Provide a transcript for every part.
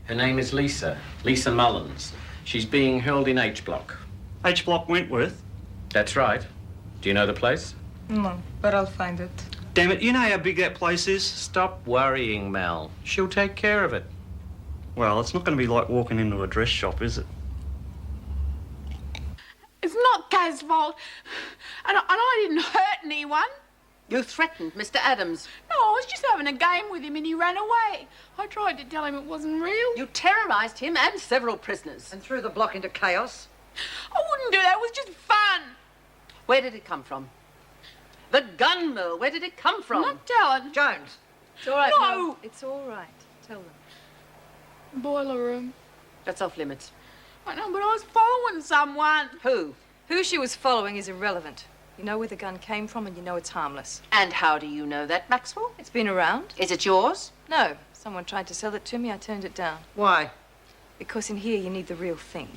Her name is Lisa Mullins. She's being held in H Block. H Block Wentworth? That's right. Do you know the place? No, but I'll find it. Damn it, you know how big that place is? Stop worrying, Mel. She'll take care of it. Well, it's not going to be like walking into a dress shop, is it? It's not Kaz's fault. And I didn't hurt anyone. You threatened Mr. Adams. No, I was just having a game with him and he ran away. I tried to tell him it wasn't real. You terrorised him and several prisoners. And threw the block into chaos? I wouldn't do that. It was just fun. Where did it come from? The gun mill. Where did it come from? I'm not telling. Jones. It's all right. No. Mel. It's all right. Tell them. Boiler room. That's off limits. I know, but I was following someone. Who? Who she was following is irrelevant. You know where the gun came from and you know it's harmless. And how do you know that, Maxwell? It's been around. Is it yours? No. Someone tried to sell it to me. I turned it down. Why? Because in here you need the real thing.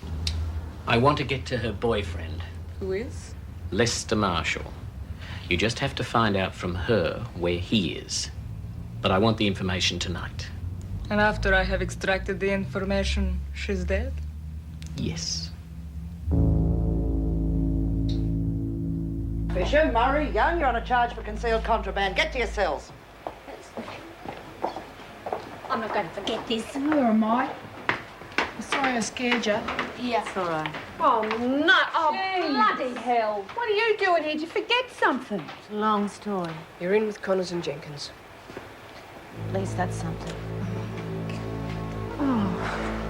I want to get to her boyfriend, Who is? Lester Marshall. You just have to find out from her where he is. But I want the information tonight. And after I have extracted the information, she's dead? Yes. Fisher, Murray, Young, you're on a charge for concealed contraband. Get to your cells. I'm not going to forget this. Where am I? I'm sorry I scared you. Here. It's all right. Oh, no. Oh, bloody hell. What are you doing here? Did you forget something? It's a long story. You're in with Connors and Jenkins. At least that's something. Oh.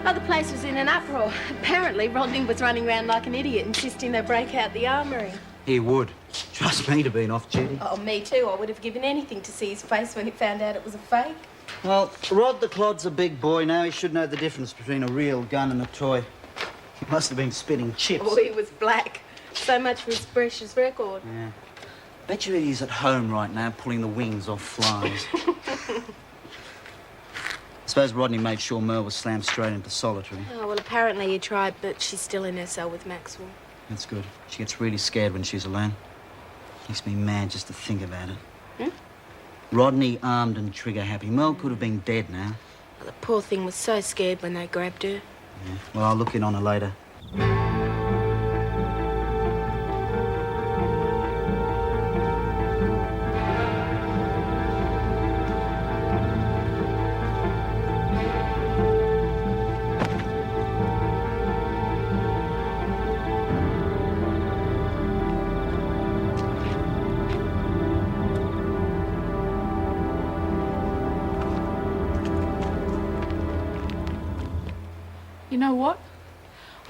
Oh, the place was in an uproar. Apparently, Rodney was running around like an idiot, insisting they break out the armoury. He would. Trust me to be off duty. Oh, me too. I would have given anything to see his face when he found out it was a fake. Well, Rod the Clod's a big boy now. He should know the difference between a real gun and a toy. He must have been spitting chips. Oh, he was black. So much for his precious record. Yeah. Bet you he's at home right now pulling the wings off flies. I suppose Rodney made sure Merle was slammed straight into solitary. Oh, well, apparently he tried, but she's still in her cell with Maxwell. That's good. She gets really scared when she's alone. Makes me mad just to think about it. Rodney armed and trigger happy. Merle could have been dead now. Well, the poor thing was so scared when they grabbed her. Yeah. Well, I'll look in on her later. You know what?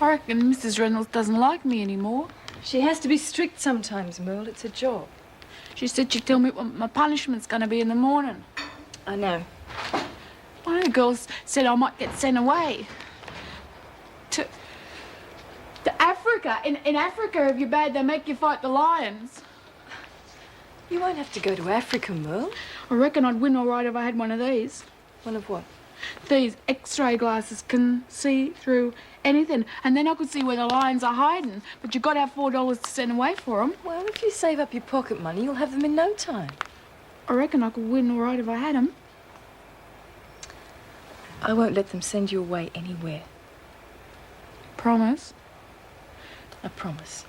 I reckon Mrs. Reynolds doesn't like me anymore. She has to be strict sometimes, Merle. It's a job. She said she'd tell me what my punishment's going to be in the morning. I know. One of the girls said I might get sent away. To Africa. In Africa, if you're bad, they make you fight the lions. You won't have to go to Africa, Merle. I reckon I'd win all right if I had one of these. One of what? These X-ray glasses can see through anything, and then I could see where the lions are hiding. But you've got to have $4 to send away for them. Well, if you save up your pocket money, you'll have them in no time. I reckon I could win all right if I had them. I won't let them send you away anywhere. Promise? I promise.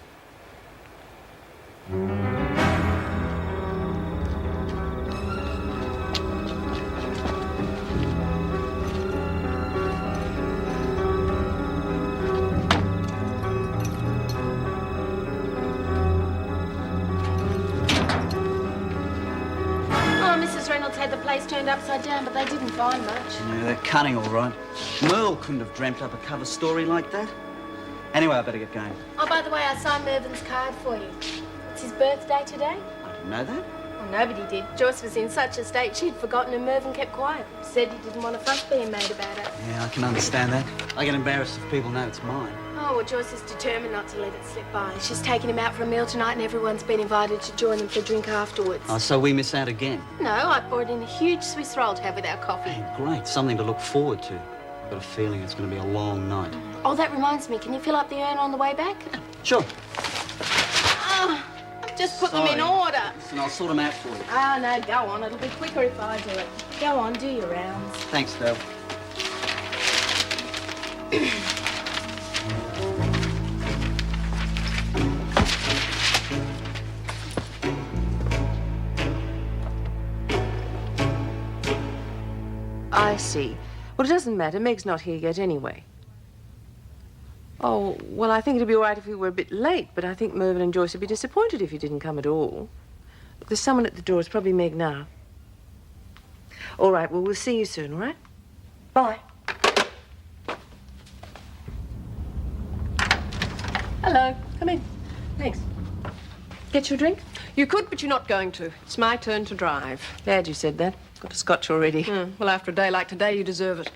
Had the place turned upside down, but they didn't find much. Yeah, they're cunning, all right. Merle couldn't have dreamt up a cover story like that. Anyway, I better get going. Oh, by the way, I signed Mervyn's card for you. It's his birthday today. I didn't know that. Well, nobody did. Joyce was in such a state she'd forgotten and Mervyn kept quiet. Said he didn't want a fuss being made about it. Yeah, I can understand that. I get embarrassed if people know it's mine. Oh, well, Joyce is determined not to let it slip by. She's taking him out for a meal tonight and everyone's been invited to join them for a drink afterwards. Oh, so we miss out again? No, I brought in a huge Swiss roll to have with our coffee. Hey, great. Something to look forward to. I've got a feeling it's going to be a long night. Oh, that reminds me. Can you fill up the urn on the way back? Sure. Oh, just put them in order. And I'll sort them out for you. Oh, no, go on. It'll be quicker if I do it. Go on, do your rounds. Thanks, Dale. I see. Well, it doesn't matter. Meg's not here yet anyway. Oh, well, I think it'd be all right if we were a bit late, but I think Mervyn and Joyce would be disappointed if you didn't come at all. Look, there's someone at the door. It's probably Meg now. All right, well, we'll see you soon, all right? Bye. Hello. Come in. Thanks. Get you a drink? You could, but you're not going to. It's my turn to drive. Glad you said that. Got a scotch already. Well, after a day like today, you deserve it.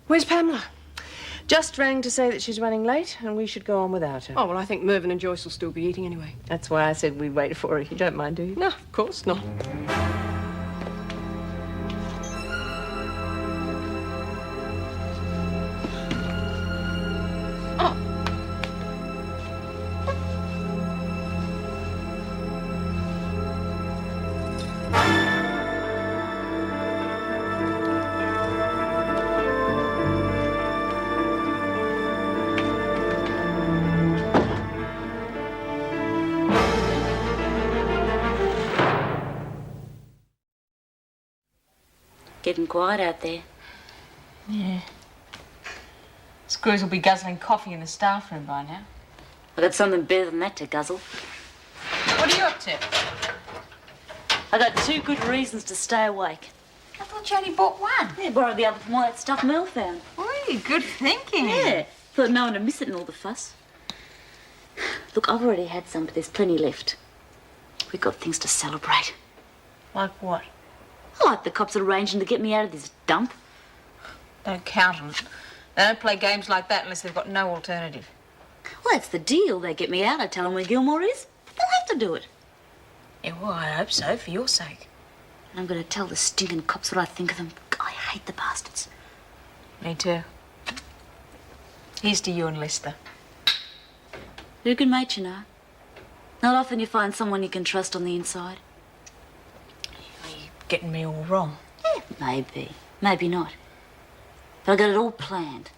Where's Pamela? Just rang to say that she's running late and we should go on without her. Oh, well, I think Mervyn and Joyce will still be eating anyway. That's why I said we'd wait for her. You don't mind, do you? No, of course not. Getting quiet out there. Yeah. Screws will be guzzling coffee in the staff room by now. I got something better than that to guzzle. What are you up to? I got 2 good reasons to stay awake. I thought you only bought one. Yeah, borrowed the other from all that stuff Mel found. Really good thinking. Yeah. Thought no one would miss it in all the fuss. Look, I've already had some, but there's plenty left. We've got things to celebrate. Like what? Like the cops are arranging to get me out of this dump. Don't count on it. They don't play games like that unless they've got no alternative. Well, that's the deal. They get me out, I tell them where Gilmore is. But they'll have to do it. Yeah, well, I hope so, for your sake. And I'm going to tell the stinking cops what I think of them. I hate the bastards. Me too. Here's to you and Lester. You're a good mate, you know. Not often you find someone you can trust on the inside. Getting me all wrong. Yeah, maybe. Maybe not. But I got it all planned.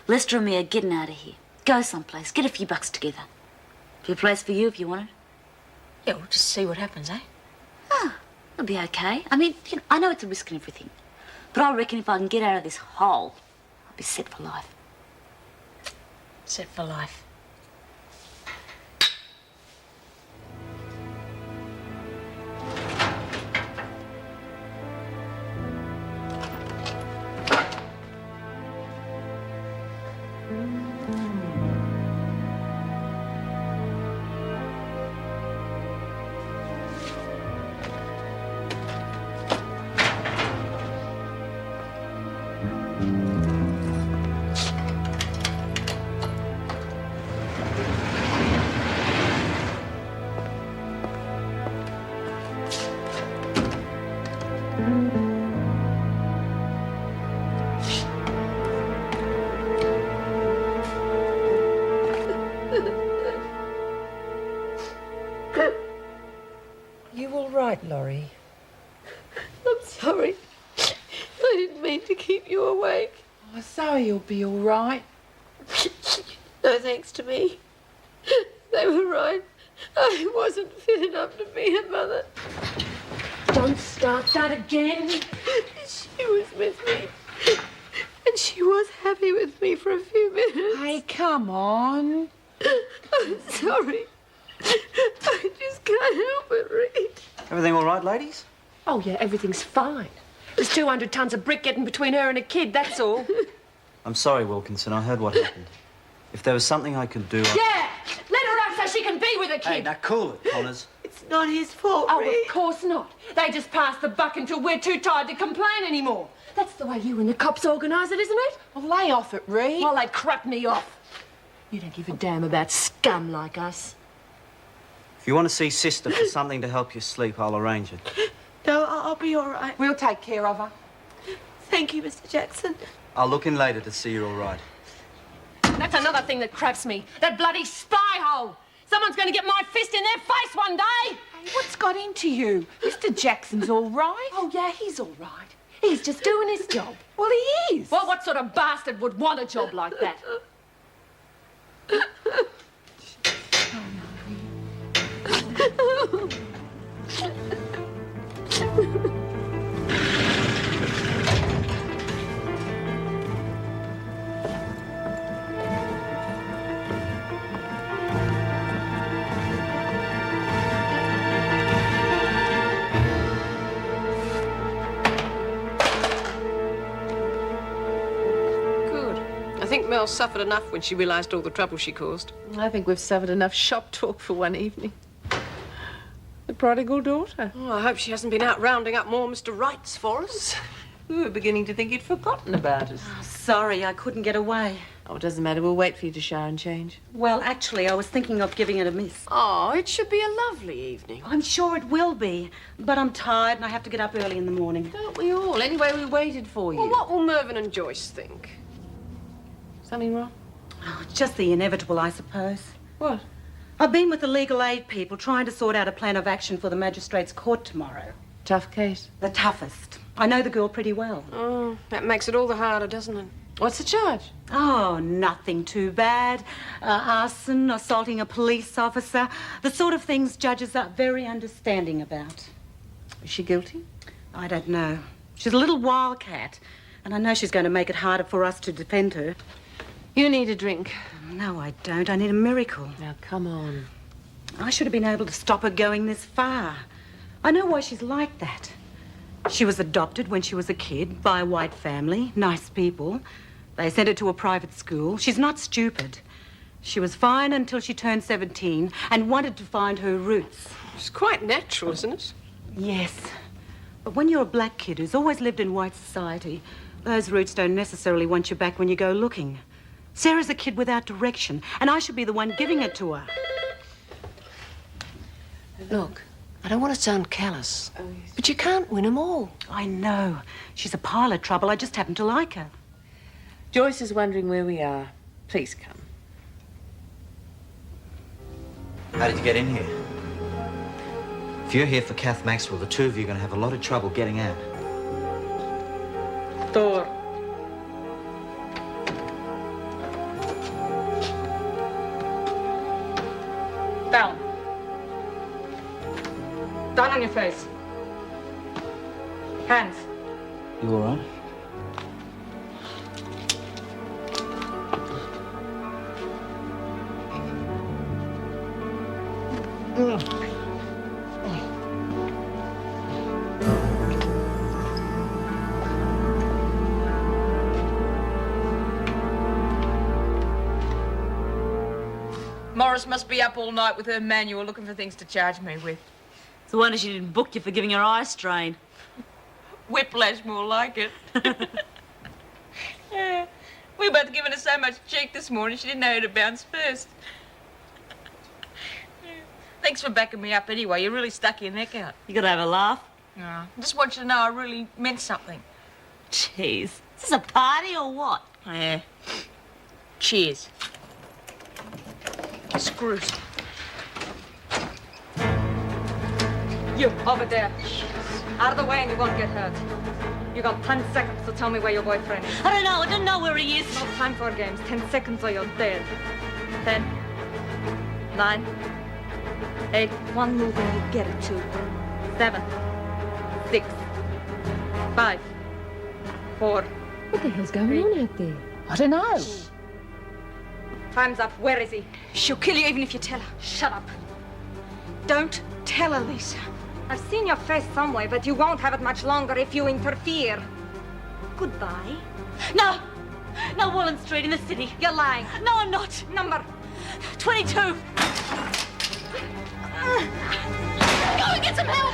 Lester and me are getting out of here. Go someplace. Get a few bucks together. Be a place for you if you want it. Yeah, we'll just see what happens, eh? Oh, it'll be okay. I mean, you know, I know it's a risk and everything. But I reckon if I can get out of this hole, I'll be set for life. Set for life. You all right, Laurie? I'm sorry. I didn't mean to keep you awake. Oh, sorry, you'll be all right. No thanks to me. They were right. I wasn't fit enough to be a mother. Don't start that again. She was with me. And she was happy with me for a few minutes. Hey, come on. I'm sorry. I just can't help it, Reed. Everything all right, ladies? Oh, yeah, everything's fine. There's 200 tons of brick getting between her and a kid, that's all. I'm sorry, Wilkinson. I heard what happened. If there was something I could do... Yeah! Let her out so she can be with the kid. Hey, now cool it, Connors. It's not his fault, Oh, Ree. of course not. They just pass the buck until we're too tired to complain anymore. That's the way you and the cops organise it, isn't it? Well, lay off it, Ree. Well, they crap me off. You don't give a damn about scum like us. If you want to see Sister for something to help you sleep, I'll arrange it. No, I'll be all right. We'll take care of her. Thank you, Mr. Jackson. I'll look in later to see you're all right. That's another thing that craps me. That bloody spy hole. Someone's going to get my fist in their face one day. Hey, what's got into you? Mr. Jackson's all right. Oh, yeah, he's all right. He's just doing his job. Well, he is. Well, what sort of bastard would want a job like that? I think Mel suffered enough when she realised all the trouble she caused. I think we've suffered enough shop talk for one evening. The prodigal daughter. Oh, I hope she hasn't been out rounding up more Mr. Rights for us. We were beginning to think you'd forgotten about us. Oh, sorry, I couldn't get away. Oh, it doesn't matter. We'll wait for you to shower and change. Well, actually, I was thinking of giving it a miss. Oh, it should be a lovely evening. I'm sure it will be, but I'm tired and I have to get up early in the morning. Don't we all? Anyway, we waited for you. Well, what will Mervyn and Joyce think? Something wrong? Oh, it's just the inevitable, I suppose. What? I've been with the legal aid people trying to sort out a plan of action for the magistrate's court tomorrow. Tough case? The toughest. I know the girl pretty well. Oh, that makes it all the harder, doesn't it? What's the charge? Oh, nothing too bad. Arson, assaulting a police officer, the sort of things judges are very understanding about. Is she guilty? I don't know. She's a little wildcat, and I know she's going to make it harder for us to defend her. You need a drink. No, I don't. I need a miracle. Now, come on. I should have been able to stop her going this far. I know why she's like that. She was adopted when she was a kid by a white family, nice people. They sent her to a private school. She's not stupid. She was fine until she turned 17 and wanted to find her roots. It's quite natural, isn't it? Yes. But when you're a black kid who's always lived in white society, those roots don't necessarily want you back when you go looking. Sarah's a kid without direction, and I should be the one giving it to her. Look, I don't want to sound callous, but you can't win them all. I know. She's a pile of trouble. I just happen to like her. Joyce is wondering where we are. Please come. How did you get in here? If you're here for Kath Maxwell, the two of you are going to have a lot of trouble getting out. Door. Down. Down on your face. Hands. You all right? Morris must be up all night with her manual looking for things to charge me with. It's a wonder she didn't book you for giving her eye strain. Whiplash, more like it. Yeah. We were both giving her so much cheek this morning, she didn't know who to bounce first. Thanks for backing me up anyway. You really stuck your neck out. You gotta have a laugh. I just want you to know I really meant something. Jeez. Is this a party or what? Yeah. Cheers. Screws. You, over there. Out of the way and you won't get hurt. You got 10 seconds to tell me where your boyfriend is. I don't know where he is. No time for games. 10 seconds or you're dead. 10, 9, 8, one move and you get it. 2, 7, 6, 5, 4. What the hell's going on out there? I don't know. Time's up. Where is he? She'll kill you even if you tell her. Shut up. Don't tell her, Lisa. I've seen your face somewhere, but you won't have it much longer if you interfere. Goodbye. No! No, Wallen Street in the city. You're lying. No, I'm not. Number. 22. Go and get some help.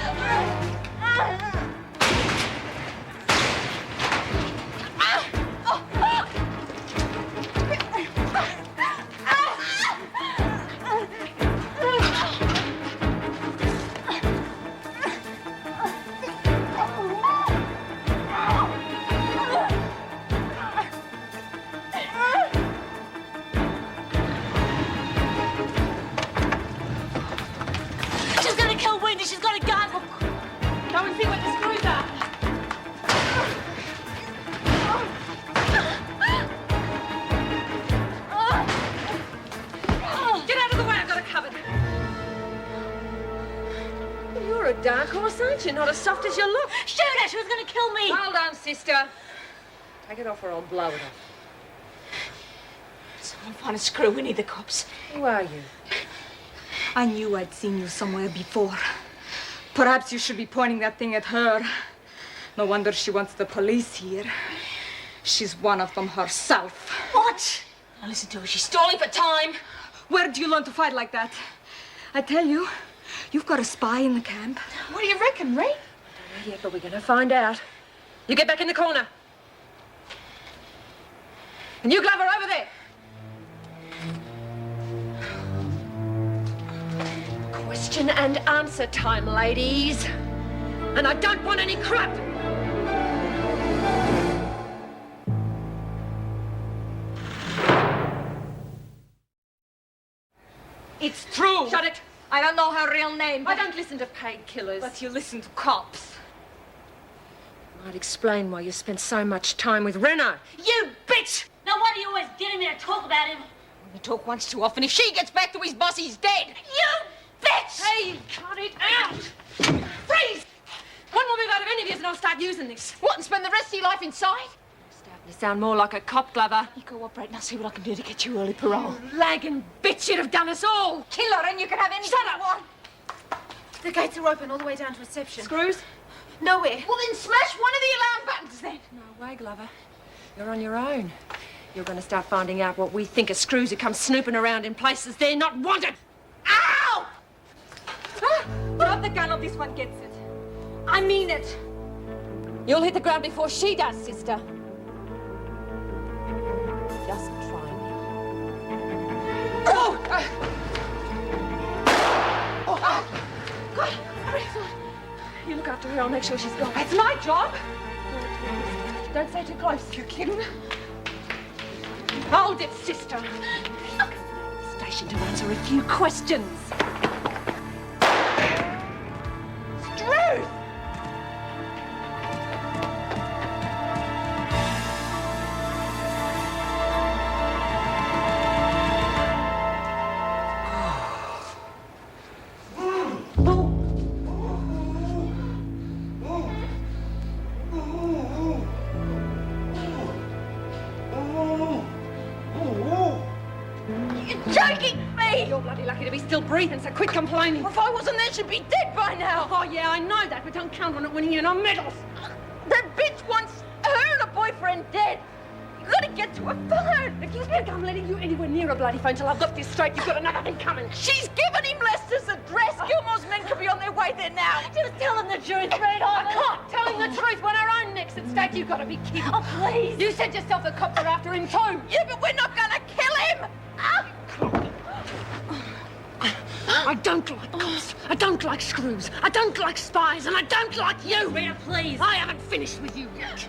She's gonna kill Wendy. She's got a gun. Go and see what the screws are. Get out of the way, I've got it covered. You're a dark horse, aren't you? Not as soft as you look. Shoot her. She was gonna kill me. Hold on, sister. Take it off or I'll blow it off. Someone find a screw. We need the cops. Who are you? I knew I'd seen you somewhere before. Perhaps you should be pointing that thing at her. No wonder she wants the police here. She's one of them herself. What? Now listen to her. She's stalling for time. Where did you learn to fight like that? I tell you, you've got a spy in the camp. What do you reckon, Ray? Yeah, but we're gonna find out. You get back in the corner. And you, Glover, over there. Question and answer time, ladies. And I don't want any crap. It's true. Shut it. I don't know her real name. I don't listen to paid killers. But you listen to cops. Might explain why you spent so much time with Reno. You bitch! No wonder you always getting me to talk about him. You talk once too often. If she gets back to his boss, he's dead. You bitch! Hey, cut it out! Freeze! One more move out of any of you and I'll start using this. What, and spend the rest of your life inside? Starting to sound more like a cop, Glover. You cooperate and I'll see what I can do to get you early parole. Lagging bitch, you'd have done us all. Kill her and you can have anything Shut you up. want. The gates are open all the way down to reception. Screws? Nowhere. Well, then smash one of the alarm buttons then. No way, Glover. You're on your own. You're going to start finding out what we think are screws who come snooping around in places they're not wanted. Ow! Drop the gun or this one gets it. I mean it. You'll hit the ground before she does, sister. Just try me. Oh! God, hurry. You look after her, I'll make sure she's gone. That's my job. Don't stay too close. You're kidding? Hold it, sister. Station to answer a few questions. Struth! You're bloody lucky to be still breathing, so quit complaining. If I wasn't there, she'd be dead by now. Oh, yeah, I know that, but don't count on it winning you no medals. That bitch wants her and her boyfriend dead. You gotta get to her phone. If you think I'm letting you anywhere near a bloody phone till I've got this straight, you've got another thing coming. She's given him Lester's address. Gilmore's men could be on their way there now. Just tell him the truth, Red I can't tell him the truth when our own neck's at stake. You've got to be kidding. Oh, please. You said yourself the cops are after him too. Yeah, but we're not gonna kill him. I don't like cops. I don't like screws. I don't like spies. And I don't like you. Rita, please. I haven't finished with you yet.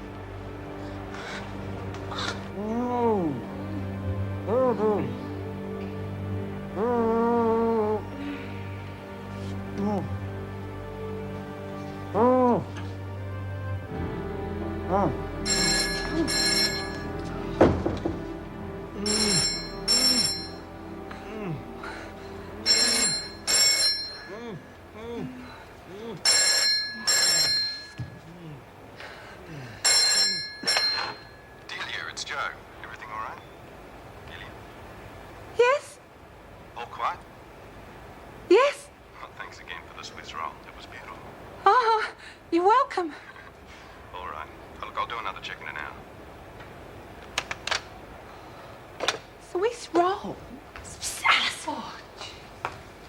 Delia, it's Joe. Everything all right? Delia? Yes? All quiet? Yes? Well, thanks again for the Swiss roll. It was beautiful. Oh, you're welcome. All right. Well, look, I'll do another check in an hour. Swiss roll? Alice. Oh,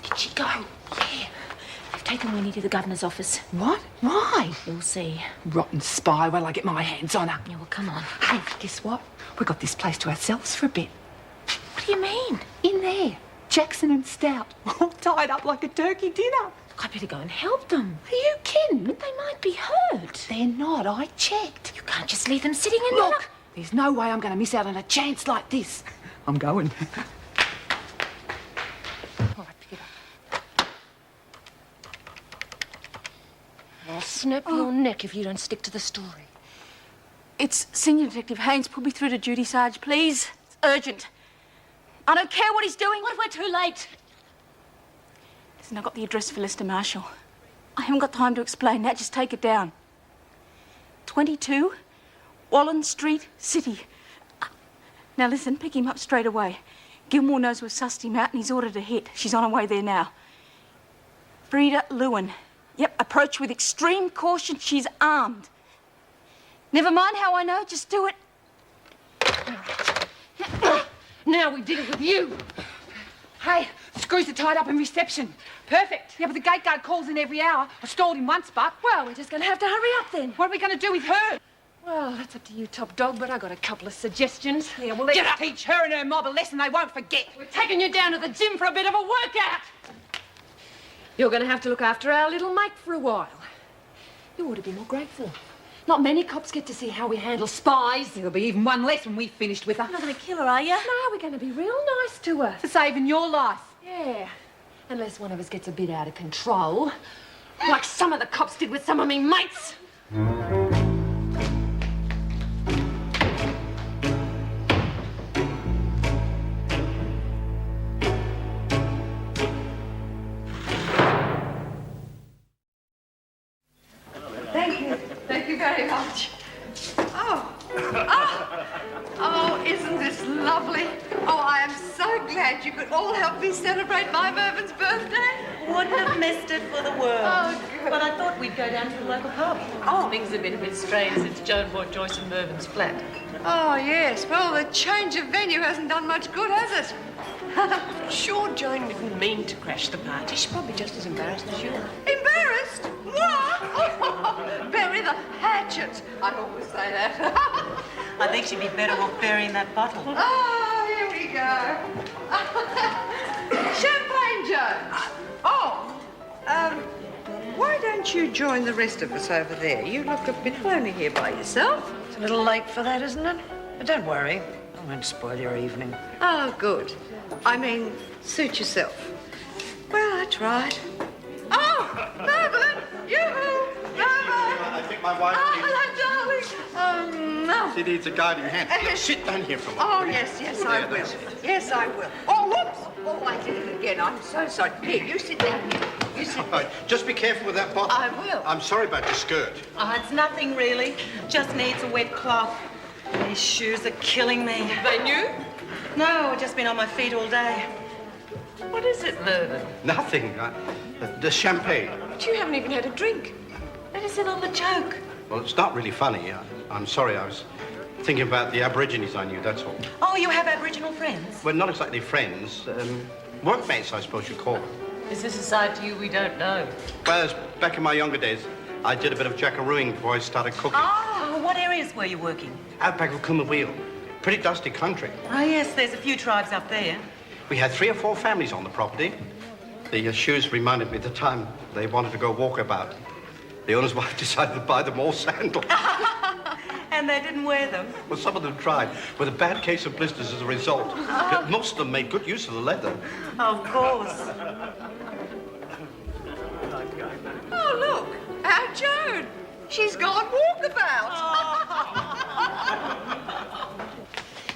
did she go? Yeah. They've taken Winnie to the governor's office. What? Why? You'll see. Rotten spy. When'll I get my hands on her? Yeah, well, come on. Hey, guess what? We got this place to ourselves for a bit. What do you mean? In there. Jackson and Stout. All tied up like a turkey dinner. I better go and help them. Are you kidding? They might be hurt. They're not. I checked. You can't just leave them sitting in Look, there's no way I'm going to miss out on a chance like this. I'm going. All right, pick it up. I'll snap your neck if you don't stick to the story. It's Senior Detective Haynes. Put me through to duty, Sarge, please. It's urgent. I don't care what he's doing. What if we're too late? Listen, I've got the address for Lester Marshall. I haven't got time to explain that. Just take it down. 22 Wallen Street, City. Now listen, pick him up straight away. Gilmore knows we've sussed him out and he's ordered a hit. She's on her way there now. Frida Lewin. Yep, approach with extreme caution. She's armed. Never mind how I know, just do it. Now we did it with you. Hey, screws are tied up in reception. Perfect. Yeah, but the gate guard calls in every hour. I stalled him once, but... Well, we're just going to have to hurry up then. What are we going to do with her? Well, that's up to you, top dog, but I got a couple of suggestions. Yeah, well, let's teach her and her mob a lesson they won't forget. We're taking you down to the gym for a bit of a workout. You're going to have to look after our little mate for a while. You ought to be more grateful. Not many cops get to see how we handle spies. There'll be even one less when we've finished with her. You're not going to kill her, are you? No, we're going to be real nice to her. For saving your life. Yeah. Unless one of us gets a bit out of control. Like some of the cops did with some of me mates. Thank you very much. Oh, isn't this lovely? Oh, I am so glad you could all help me celebrate my Mervyn's birthday. Wouldn't have missed it for the world. Oh, good. But I thought we'd go down to the local pub. Oh, things have been a bit strange since Joan bought Joyce and Mervyn's flat. Oh, yes. Well, the change of venue hasn't done much good, has it? Sure, Joan didn't mean to crash the party. She's probably just as embarrassed as you are. Embarrassed? What? Oh, bury the hatchet. I always say that. I think she'd be better off burying that bottle. Oh, here we go. Champagne, Jones. Oh, why don't you join the rest of us over there? You look a bit lonely here by yourself. It's a little late for that, isn't it? But don't worry. I won't spoil your evening. Oh, good. I mean, suit yourself. Well, I tried. Oh, Mervyn! Yoo-hoo! Mervyn! I think my wife Oh, hello, darling. No. She needs a guiding hand. Sit down here for a Oh, moment. yes, I will. Yes, I will. Oh, whoops! Oh, I did it again. I'm so sorry. Here, you sit down here. You sit All right, just be careful with that bottle. I will. I'm sorry about your skirt. Oh, it's nothing really. Just needs a wet cloth. These shoes are killing me. They new? No, I've just been on my feet all day. What is it, Mervyn? Nothing. The champagne. But you haven't even had a drink. Let us in on the joke. Well, it's not really funny. I'm sorry. I was thinking about the Aborigines I knew, that's all. Oh, you have Aboriginal friends? Well, not exactly friends. Workmates, I suppose you'd call them. Is this a side to you we don't know? Well, back in my younger days, I did a bit of jackarooing before I started cooking. Oh, what areas were you working? Outback of Kumaweel. Pretty dusty country. Oh, yes, there's a few tribes up there. We had 3 or 4 families on the property. The shoes reminded me of the time they wanted to go walkabout. The owner's wife decided to buy them all sandals. And they didn't wear them? Well, some of them tried, with a bad case of blisters as a result. Most of them made good use of the leather. Of course. Oh, look. Our Joan. She's gone walkabout.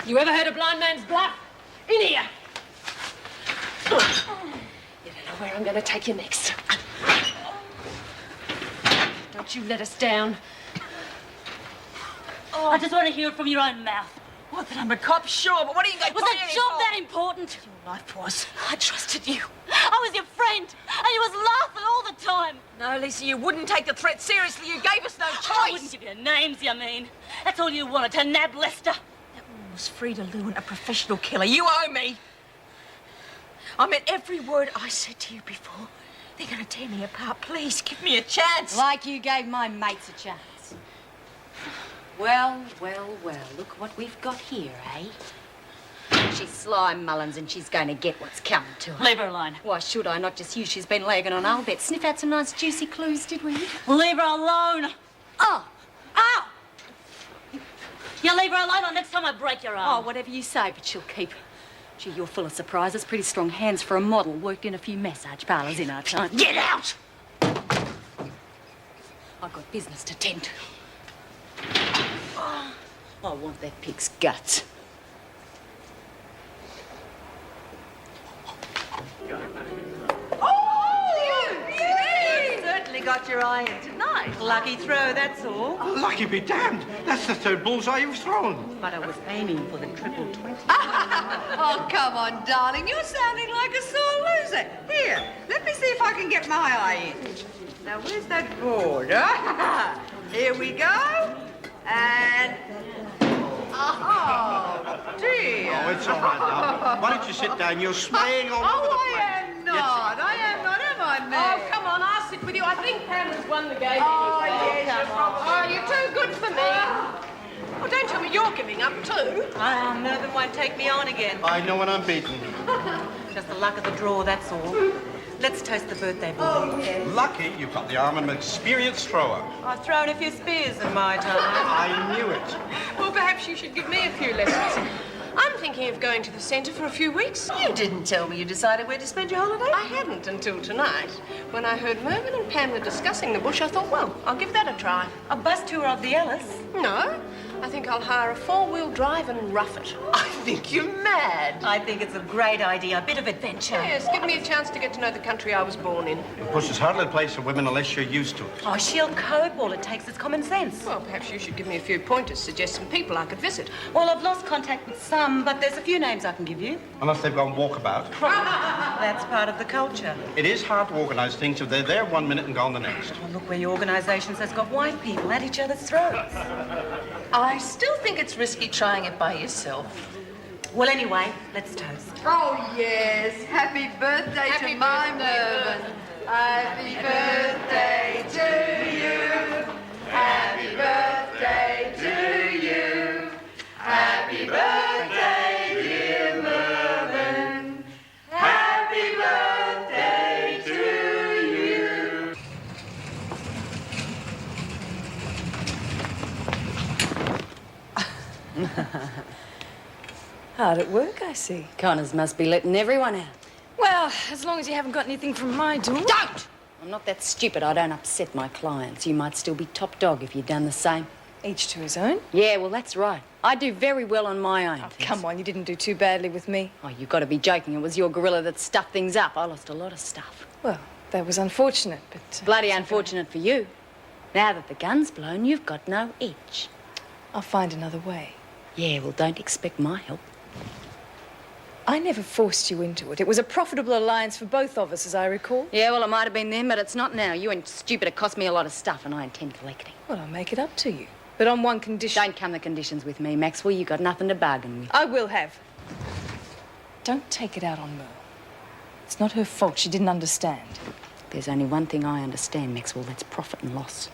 You ever heard a blind man's bluff? In here. You don't know where I'm going to take you next. Don't you let us down. I just want to hear it from your own mouth. What, that I'm a cop? Sure, but what are you going to Was put that in job for? that important? Your life was. I trusted you. I was your friend, and you was laughing all the time. No, Lisa, you wouldn't take the threat seriously. You gave us no choice. I wouldn't give you names, you mean. That's all you wanted, to nab Lester. was Frida Lewin, a professional killer. You owe me. I meant every word I said to you before. They're going to tear me apart. Please, give me a chance. Like you gave my mates a chance. Well, well, well, look what we've got here, eh? She's Sly Mullins and she's going to get what's coming to her. Leave her alone. Why should I? Not just you. She's been lagging on. I'll bet. Sniff out some nice juicy clues, did we? Leave her alone. Oh! Oh! You leave her alone or next time I break your arm. Oh, whatever you say, but she'll keep. Gee, you're full of surprises. Pretty strong hands for a model. Worked in a few massage parlours in our time. Get out! I've got business to tend to. Oh, I want that pig's guts. You certainly got your eye in tonight. Lucky throw, that's all. Lucky be damned. That's the third bullseye you've thrown. But I was aiming for the triple 20. Oh, come on, darling. You're sounding like a sore loser. Here, let me see if I can get my eye in. Now, where's that board? Here we go. And... Oh, dear. Oh, it's all right, darling. Why don't you sit down? You're swaying all over the place. I am not, am I, Meg? Oh, come on, I'll sit with you. I think Pamela's won the game. Oh, anyway. yes, you're probably... Oh, you're too good for me. Well, don't tell me you're giving up too. Mervyn won't take me on again. I know when I'm beaten. Just the luck of the draw, that's all. Let's toast the birthday boy. Oh, yes. Lucky you've got the arm of an experienced thrower. I've thrown a few spears in my time. I knew it. Well, perhaps you should give me a few lessons. I'm thinking of going to the centre for a few weeks. You didn't tell me you decided where to spend your holiday. I hadn't until tonight. When I heard Mervyn and Pamela discussing the bush, I thought, well, I'll give that a try. A bus tour of the Ellis? No, I think I'll hire a four-wheel drive and rough it. I think you're mad. I think it's a great idea. A bit of adventure. Yes, give me a chance to get to know the country I was born in. Of course, it's hardly a place for women unless you're used to it. Oh, she'll cope. All it takes is common sense. Well, perhaps you should give me a few pointers, suggest some people I could visit. Well, I've lost contact with some, but there's a few names I can give you. Unless they've gone walkabout. That's part of the culture. It is hard to organise things if they're there 1 minute and gone the next. Well, look where your organisations has got white people at each other's throats. I still think it's risky trying it by yourself. Well, anyway, let's toast. Oh, yes. Happy birthday to my Mervyn. Happy birthday to you. Happy birthday to you. Happy birthday, dear Mervyn. Happy birthday to you. Hard at work, I see. Connors must be letting everyone out. Well, as long as you haven't got anything from my door. Don't! I'm not that stupid. I don't upset my clients. You might still be top dog if you'd done the same. Each to his own. Yeah, well, that's right. I do very well on my own things. Come on, you didn't do too badly with me. Oh, you've got to be joking. It was your gorilla that stuffed things up. I lost a lot of stuff. Well, that was unfortunate, but... Bloody unfortunate for you. Now that the gun's blown, you've got no edge. I'll find another way. Yeah, well, don't expect my help. I never forced you into it. It was a profitable alliance for both of us, as I recall. Yeah, well, it might have been then, but it's not now. You ain't stupid. It cost me a lot of stuff, and I intend collecting. Well, I'll make it up to you. But on one condition. Don't come the conditions with me, Maxwell. You got nothing to bargain with. I will have. Don't take it out on Merle. It's not her fault. She didn't understand. There's only one thing I understand, Maxwell. That's profit and loss.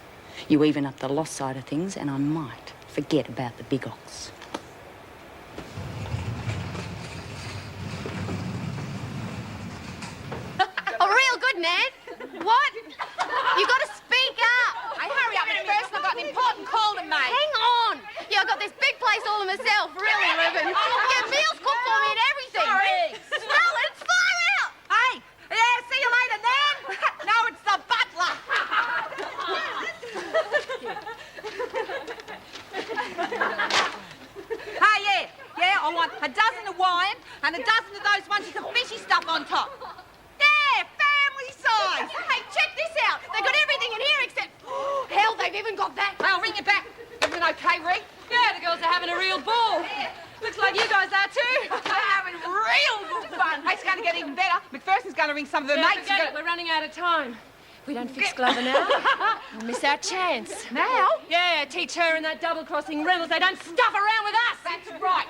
You even up the loss side of things, and I might forget about the big ox. Oh, real good, Ned. What? You got to speak up. Hey, hurry up, McPherson. I've got an important call to make. Hang on. Yeah, I've got this big place all to myself. Really, Ruben. Yeah, meals cooked for me and everything. Sorry. Smell it. It's far out. Hey, yeah, see you later, Nan. No, it's the butler. Hey, yeah, I want a dozen of wine and a dozen of those ones with the fishy stuff on top. Yeah, family size. Hey, check this out. They've got everything in here except... hell, they've even got that. I'll ring it back. Everything okay, Ree? Yeah, the girls are having a real ball. Looks like you guys are too. They're having real good fun. Hey, it's going to get even better. McPherson's going to ring some of her mates. Forget it. We're running out of time. If we don't fix Glover now, we'll miss our chance. Now? Yeah, teach her and that double-crossing Reynolds they don't stuff around with us. That's right.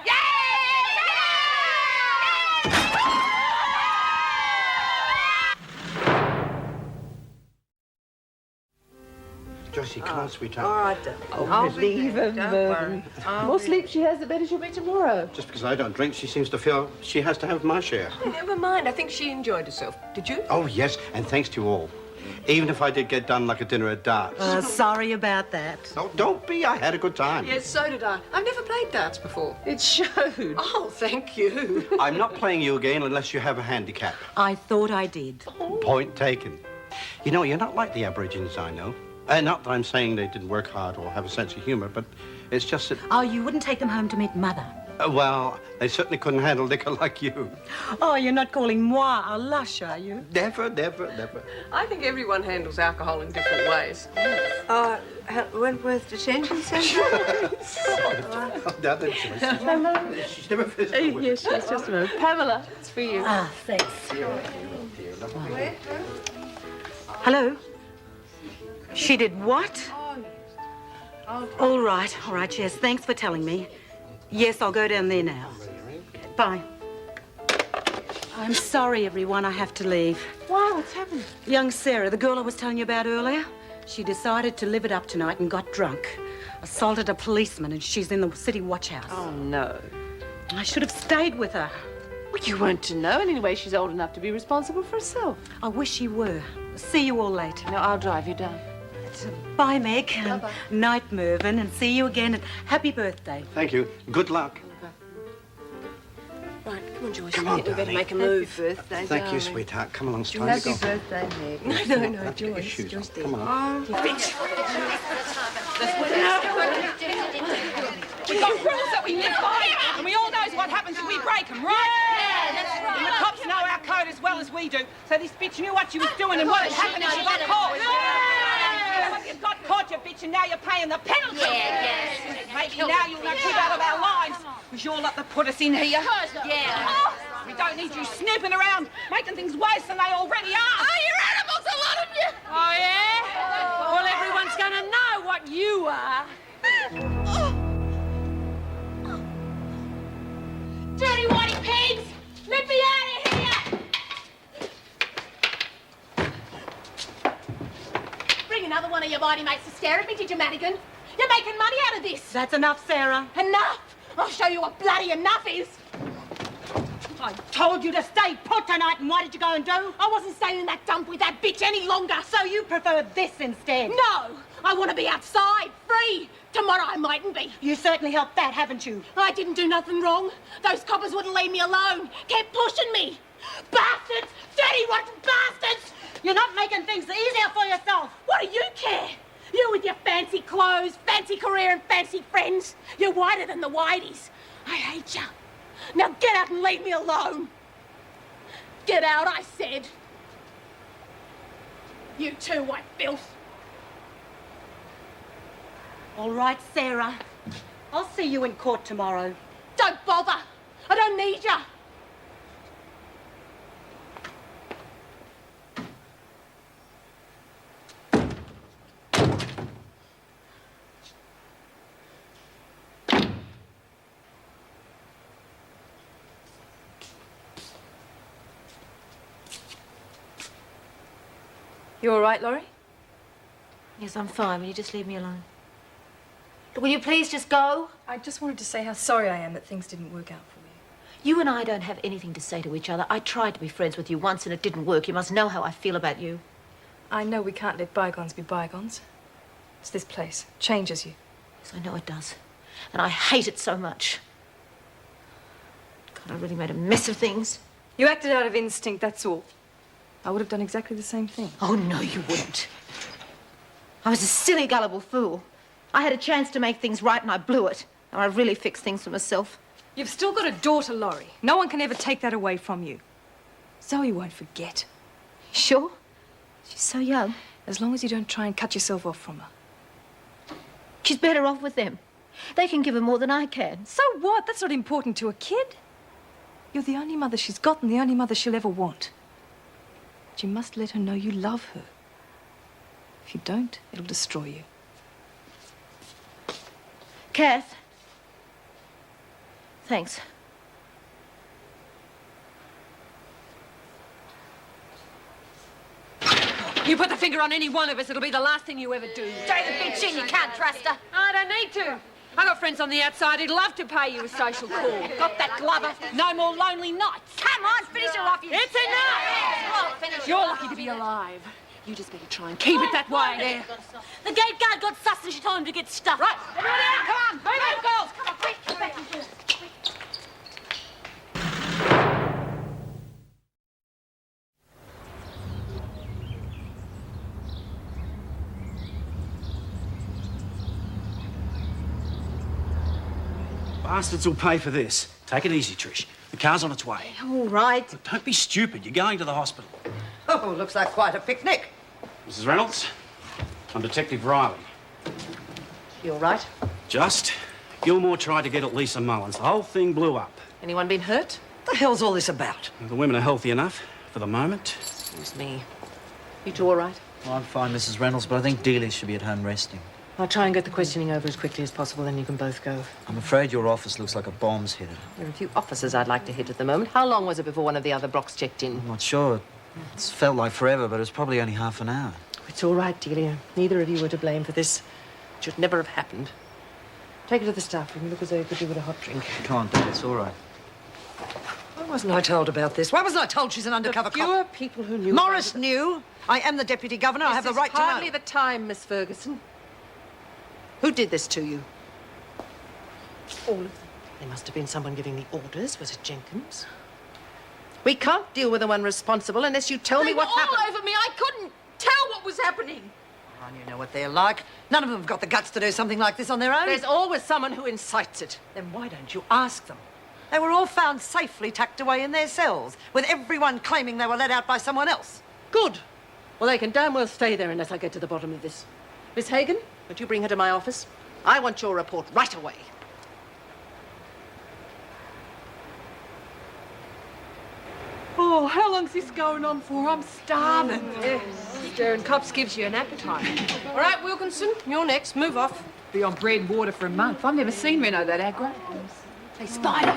Joycey, come on, sweetheart. All right, darling. I'll believe her, Mervyn. More sleep she has, the better she'll be tomorrow. Just because I don't drink, she seems to feel she has to have my share. Never mind. I think she enjoyed herself. Did you? Oh, yes, and thanks to you all. Even if I did get done like a dinner at darts. Sorry about that. Oh, don't be. I had a good time. Yes, so did I. I've never played darts before. It showed. Oh, thank you. I'm not playing you again unless you have a handicap. I thought I did. Point taken. You know, you're not like the Aborigines I know. Not that I'm saying they didn't work hard or have a sense of humor, but it's just that... Oh, you wouldn't take them home to meet Mother? Well, they certainly couldn't handle liquor like you. Oh, you're not calling moi a lush, are you? Never, never, never. I think everyone handles alcohol in different ways. Wentworth Detention Centre? Pamela. She's never visited. Yes, yes, just a moment. Pamela, it's for you. Ah, thanks. Hello? She did what? All right, yes, thanks for telling me. Yes, I'll go down there now. Bye. I'm sorry, everyone, I have to leave. Why? What's happened? Young Sarah, the girl I was telling you about earlier, she decided to live it up tonight and got drunk. Assaulted a policeman and she's in the city watch house. Oh, no. I should have stayed with her. Well, you weren't to know. Anyway, she's old enough to be responsible for herself. I wish she were. See you all later. No, I'll drive you down. Bye, Meg. Bye-bye. Night, Mervyn, and see you again, and happy birthday. Thank you. Good luck. Right, come on, Joyce. Come on, we better darling. make a move. Happy birthday, Thank you, darling. sweetheart. Come along, it's time to Happy go. birthday, Meg. No, Joyce. Joyce, dear. Come on. You bitch. We've got rules that we live by, and we all knows what happens if we break them, right? Yeah, that's right. And the cops know our code as well as we do, so this bitch knew what she was doing and what had happened if she got caught. Well, you got caught, you bitch, and now you're paying the penalty. Yes. Maybe now you'll not keep out of our lives, because you're lot that put us in here. Yeah. Oh, we don't need you snooping around, making things worse than they already are. Oh, you're animals, a lot of you. Oh, yeah? Well, everyone's going to know what you are. Dirty whitey pigs! Let me out of here! Bring another one of your whitey mates to stare at me, did you, Madigan? You're making money out of this. That's enough, Sarah. Enough! I'll show you what bloody enough is. I told you to stay put tonight, and what did you go and do? I wasn't staying in that dump with that bitch any longer. So you prefer this instead? No! I want to be outside, free. Tomorrow I mightn't be. You certainly helped that, haven't you? I didn't do nothing wrong. Those coppers wouldn't leave me alone. Kept pushing me. Bastards! Dirty, rotten bastards! You're not making things easier for yourself. What do you care? You with your fancy clothes, fancy career and fancy friends. You're whiter than the whiteys. I hate you. Now get out and leave me alone. Get out, I said. You too, white filth. All right, Sarah. I'll see you in court tomorrow. Don't bother. I don't need you. You all right, Laurie? Yes, I'm fine. Will you just leave me alone? Will you please just go? I just wanted to say how sorry I am that things didn't work out for you. You and I don't have anything to say to each other. I tried to be friends with you once and it didn't work. You must know how I feel about you. I know we can't let bygones be bygones. It's this place. Changes you. Yes, I know it does. And I hate it so much. God, I really made a mess of things. You acted out of instinct, that's all. I would have done exactly the same thing. Oh, no, you wouldn't. I was a silly, gullible fool. I had a chance to make things right and I blew it. Now I really fixed things for myself. You've still got a daughter, Laurie. No one can ever take that away from you. Zoe won't forget. Sure? She's so young. As long as you don't try and cut yourself off from her. She's better off with them. They can give her more than I can. So what? That's not important to a kid. You're the only mother she's got and the only mother she'll ever want. But you must let her know you love her. If you don't, it'll destroy you. Kath. Thanks. You put the finger on any one of us, it'll be the last thing you ever do. Throw the bitch in, you can't trust her. I don't need to. I got friends on the outside who'd love to pay you a social call. Got that, Glover? No more lonely nights. Come on, finish her off, you... It's enough! Well, finish You're her lucky off. to be alive. You just better try and keep it that way. There. The gate guard got sus and she told him to get stuffed. Right, everybody out, come on, move out, girls. Come on, quick, get back in here. Bastards will pay for this. Take it easy, Trish. The car's on its way. All right. Look, don't be stupid. You're going to the hospital. Oh, looks like quite a picnic. Mrs. Reynolds, I'm Detective Riley. You all right? Just. Gilmore tried to get at Lisa Mullins. The whole thing blew up. Anyone been hurt? What the hell's all this about? The women are healthy enough for the moment. Excuse me. You two all right? Well, I'm fine, Mrs. Reynolds, but I think Dealey should be at home resting. I'll try and get the questioning over as quickly as possible, then you can both go. I'm afraid your office looks like a bomb's hit it. There are a few officers I'd like to hit at the moment. How long was it before one of the other Brocks checked in? I'm not sure. It's felt like forever, but it was probably only half an hour. It's all right, Delia. Neither of you were to blame for this. It should never have happened. Take it to the staff room. You look as though you could do with a hot drink. Can't do it. It's all right. Why wasn't I told about this? Why wasn't I told she's an undercover cop? Fewer people who knew... Morris knew. I am the Deputy Governor. I have the right to know. This is hardly the time, Miss Ferguson. Who did this to you? All of them. There must have been someone giving the orders. Was it Jenkins? We can't deal with the one responsible unless you tell me what happened. All over me. I couldn't tell what was happening. Oh, you know what they're like. None of them have got the guts to do something like this on their own. There's always someone who incites it. Then why don't you ask them? They were all found safely tucked away in their cells, with everyone claiming they were let out by someone else. Good. Well, they can damn well stay there unless I get to the bottom of this. Miss Hagan, would you bring her to my office? I want your report right away. Oh, how long's this going on for? I'm starving. Yes, staring cops gives you an appetite. All right, Wilkinson, you're next. Move off. Be on bread and water for a month. I've never seen Reno that aggro. Hey, Spider,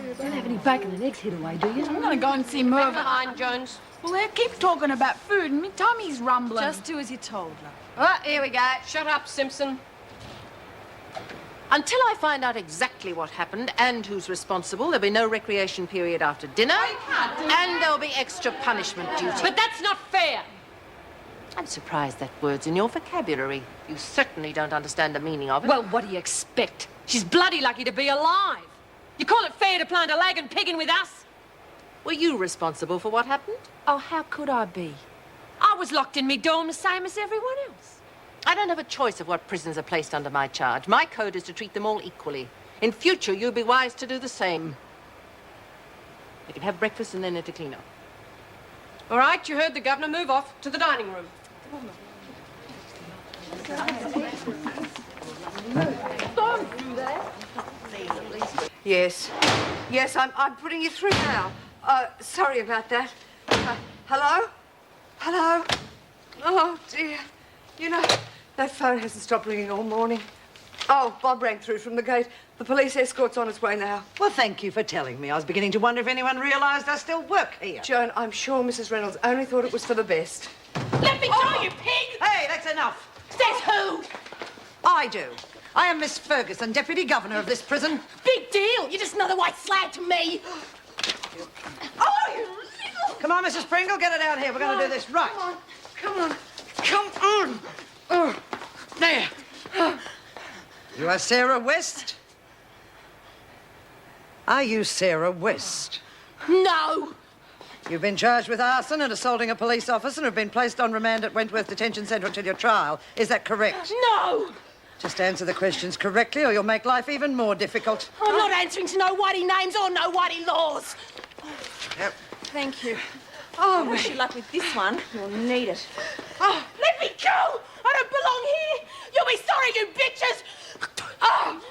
you don't have any bacon and eggs hid away, do you? I'm gonna go and see Mervyn. Behind, Jones. Well, they keep talking about food and my tummy's rumbling. Just do as you're told, love. Oh, here we go. Shut up, Simpson. Until I find out exactly what happened and who's responsible, there'll be no recreation period after dinner. And there'll be extra punishment duty. But that's not fair. I'm surprised that word's in your vocabulary. You certainly don't understand the meaning of it. Well, what do you expect? She's bloody lucky to be alive. You call it fair to plant a lagging pig in with us? Were you responsible for what happened? Oh, how could I be? I was locked in me dorm the same as everyone else. I don't have a choice of what prisoners are placed under my charge. My code is to treat them all equally. In future, you'll be wise to do the same. You can have breakfast and then enter clean up. All right, you heard the governor. Move off to the dining room. Yes. Yes, I'm putting you through now. Sorry about that. Hello? Hello? Oh, dear. You know, that phone hasn't stopped ringing all morning. Oh, Bob rang through from the gate. The police escort's on its way now. Well, thank you for telling me. I was beginning to wonder if anyone realised I still work here. Joan, I'm sure Mrs. Reynolds only thought it was for the best. Let me go, you pig! Hey, that's enough. Says who? I do. I am Miss Ferguson, Deputy Governor of this prison. Big deal. You're just another white slag to me. Oh, you little... Come on, Mrs. Pringle, get it out here. We're going to do this right. Come on. Come on. Oh, there. You are Sarah West? Are you Sarah West? No. You've been charged with arson and assaulting a police officer and have been placed on remand at Wentworth Detention Centre until your trial. Is that correct? No. Just answer the questions correctly or you'll make life even more difficult. I'm not answering to no whitey names or no whitey laws. Yep. Thank you. Oh, I wish you luck with this one. You'll need it. Oh, let me go! I don't belong here! You'll be sorry, you bitches! Oh.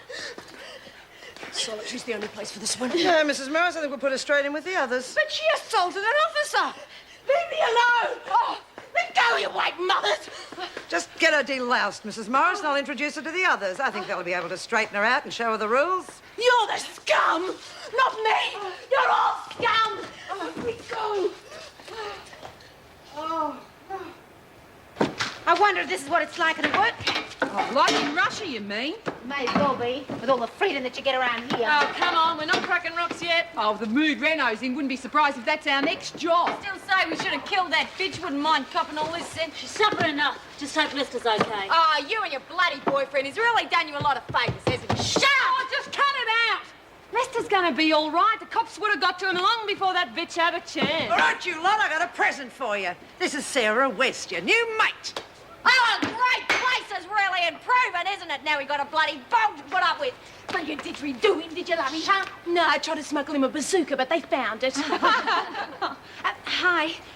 Solitude's the only place for this one. No, Mrs. Morris, I think we'll put her straight in with the others. But she assaulted an officer! Leave me alone! Oh, let go, you white mothers! Just Get her deloused, Mrs. Morris, and I'll introduce her to the others. I think they'll be able to straighten her out and show her the rules. You're the scum, not me. You're all scum. Off we go. Oh. I wonder if this is what it's like at work. Oh, like in Russia, you mean? May well be, with all the freedom that you get around here. Oh, come on, we're not cracking rocks yet. Oh, the mood Renault's in, wouldn't be surprised if that's our next job. Still say we should have killed that bitch. Wouldn't mind copping all this in. She's suffering enough. Just hope Lister's okay. Oh, you and your bloody boyfriend. He's really done you a lot of favours, hasn't he? Shut up! Just cut it out! Lester's gonna be all right. The cops would have got to him long before that bitch had a chance. All right, you lot, I got a present for you. This is Sarah West, your new mate. Oh, a great place is really improving, isn't it? Now we got a bloody bog to put up with. But you did redo him, did you, lovey? Huh? No, I tried to smuggle him a bazooka, but they found it. Hi,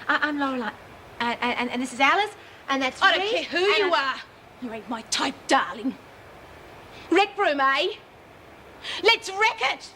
I'm Lorelei. And this is Alice, and that's I don't Reed, care who you and are. You ain't my type, darling. Rec room, eh? Let's wreck it!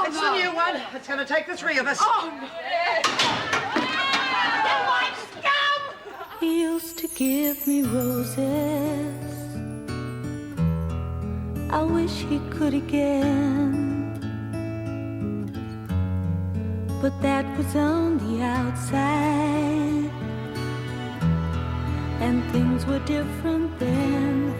It's the new one. It's going to take the three of us. He used to give me roses. I wish he could again. But that was on the outside, and things were different then.